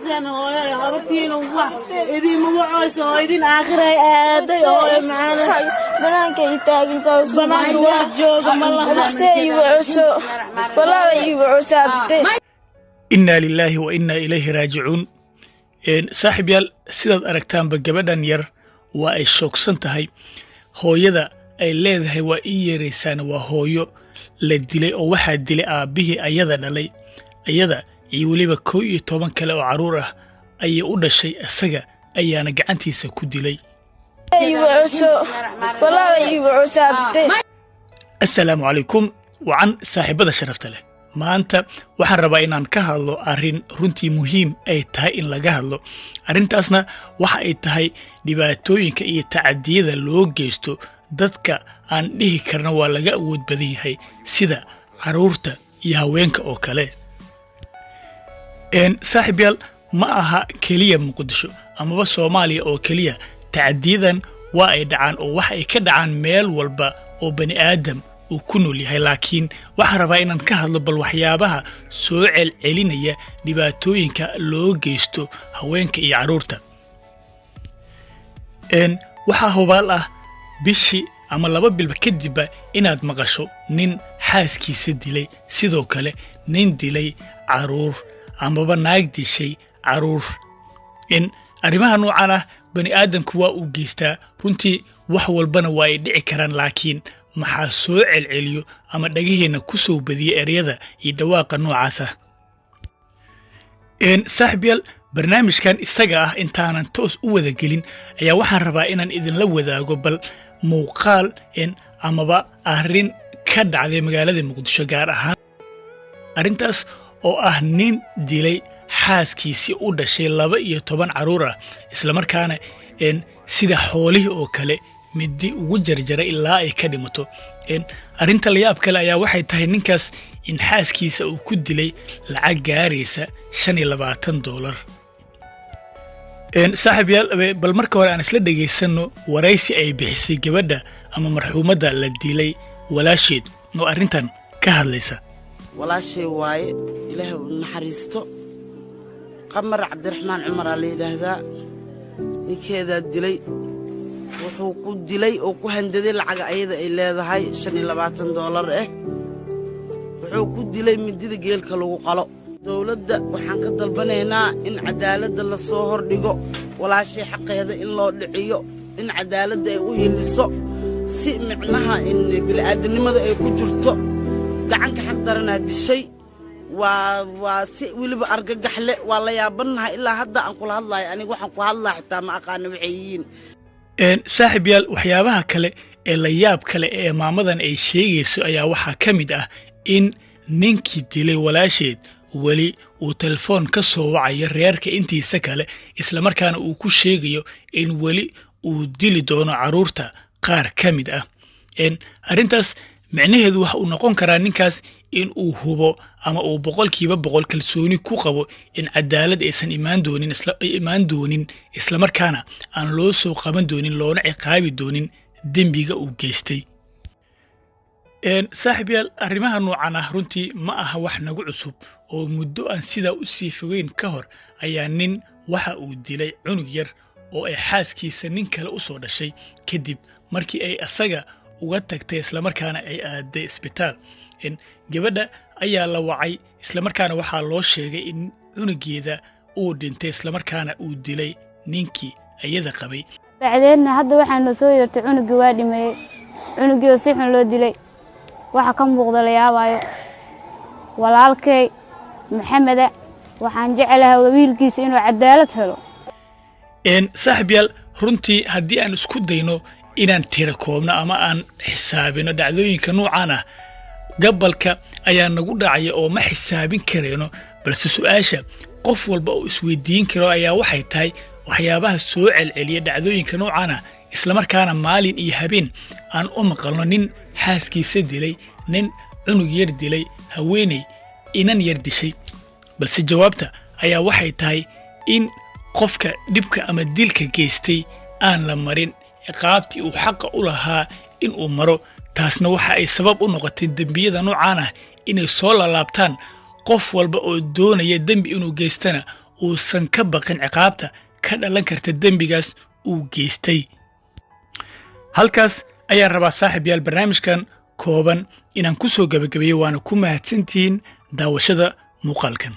سنة هاي هربتين وواحد إذا موعوس هايدين آخر هاي آدي هاي معنا بنانك يتاج أنت بنانك واحد جوز الله مستوي وعسو ولا يوعسو إنا لله وإنا إليه راجعون صاحب يال سيداد أركتان بقبادان ير وأي شوكسان تهي هويدا أي leedahay waa ii yeeraysaan waa hooyo la dilay oo waxaa dilay aabihii ayada dhalay ayada iyo waliba 11 kale oo caruur ah ayay u dhashay isaga ayaana gacantiisa ku dilay assalaamu calaykum wacan saaxiibada sharafta leh maanta waxaan rabaa inaan ka hadlo arrin runtii muhiim ay tahay in laga hadlo arrintaasna waxa ay tahay dhibaatooyinka iyo tacadiyada loo geysto dadka aan dhihi karna waa laga awood badan yahay sida caruurta iyo haweenka oo kale saaxiib yaal ma aha keliya muqdisho amaba Soomaaliya oo keliya tacadiyadan waa ay dhacaan oo waxa ay ka dhacaan meel walba oo bani aadam uu ku nool yahay laakiin waxaan rabaa inaan ka hadlo bal waxyaabaha soo celcelinaya dhibaatooyinka loo geysto haweenka iyo caruurta waxa hubaal ah bishi ama 2 bilba kadib inaad maqasho nin xaaskiisa dilay sidoo kale nin dilay caruur amaba naag dishay caruur in arrimaha noocan ah bani aadamku waa uu geystaa runtii wax walbana waa ay dhici karaan laakiin maxaa soo celceliyo ama dhagaheena ku soo badiyo ereyada iyo dhawaaqa noocaas ah saaxiibyal barnaamijkan isaga ah intaanan toos u wada gelin ayaa waxaan rabaa inaan idinla wadaago bal muuqaal amaba arrin ka dhacday magaalada Muqdisho gaar ahaan arrintaas oo ah nin dilay xaaskiisii u dhashay 12 caruur ah isla markaana sida xoolihii oo kale midi ugu jarjaray ilaa ay ka dhimato arrinta la yaab kale ayaa waxay tahay ninkaas in xaaskiisa uu ku dilay lacag gaaraysa $25 saaxiib yaal bal marka hore aan isla dhageysano waraysi ay bixisay gabadha ama marxuumadda la dilay walaasheed oo arrintan ka hadlaysa walaashay waaye ilaahay u naxariisto qamar cabdiraxmaan cumar la yiraahdaa ninkeeda dilay wuxuu ku dilay oo ku handaday lacag ayada ay leedahay $25 wuxuu ku dilay midida geelka lagu qalo dawladda waxaan ka dalbanaynaa in cadaaladda la soo hordhigo walaashay xaqeeda in loo dhiciyo in cadaaladda ay u heliso si micnaha in bini'aadanimada ay ku jirto gacanka xaq daranaa dishay waa si weliba argagax leh waa la yaabanahay ilaa hadda aan kula hadlayo aniga waxaan ku hadlaa xitaa ma aqaana waxay yihiin saaxiib yaal waxyaabaha kale ee la yaab kale ee maamadan ay sheegayso ayaa waxaa ka mid ah in ninkii dilay walaasheed wali uu telefoon ka soo wacayo reerka intiisa kale isla markaana uu ku sheegayo in wali uu dili doono caruurta qaar ka mid ah arrintaas macnaheedu waxa uu noqon karaa ninkaas in uu hubo ama uu 100% kalsooni ku qabo in cadaalad aysan imaan doonin isla markaana aan loo soo qaban doonin loona ciqaabi doonin dembiga uu geystay saaxiib yaal arrimaha noocan ah runtii ma aha wax nagu cusub oo muddo aan sidaa u sii fogeyn ka hor ayaa nin waxa uu dilay cunug yar oo ay xaaskiisa nin kale u soo dhashay kadib markii ay asaga uga tagtay isla markaana ay aaday isbitaal gabadha ayaa la wacay isla markaana waxaa loo sheegay in cunugeeda uu dhintay isla markaana uu dilay ninkii ayada qabay bacdeedna hadda waxaan la soo yeertay cunugii waa dhimay cunugii si xun loo dilay waxa ka muuqda la yaabayo walaalkay maxamed waxaan jecelahay wiilkiisa inuu cadaalad helo saaxiib yaal runtii haddii aan isku dayno inaan tira koobno ama aan xisaabino dhacdooyinka noocan ah gabalka ayaa nagu dhacaya oo ma xisaabin kareyno balse su'aasha qof walba oo isweydiin karo ayaa waxay tahay waxyaabaha soo celceliya dhacdooyinka noocan ah isla markaana maalin iyo habeen aan u maqalno nin xaaskiisa dilay nin cunug yar dilay haweeney inan yar dishay balse jawaabta ayaa waxay tahay in qofka dhibka ama dilka geystay aan la marin ciqaabtii uu xaqa u lahaa in uu maro taasna waxa ay sabab u noqotay dembiyada noocan ah inay soo laabtaan qof walba oo doonaya dembi inuu geystana uusan ka baqin ciqaabta ka dhalan karta dembigaas uu geystay. halkaas ayaan rabaa saaxiibayaal barnaamijkan kooban inaan ku soo gabagabeeyo, waana ku mahadsantihiin daawashada muuqaalkan.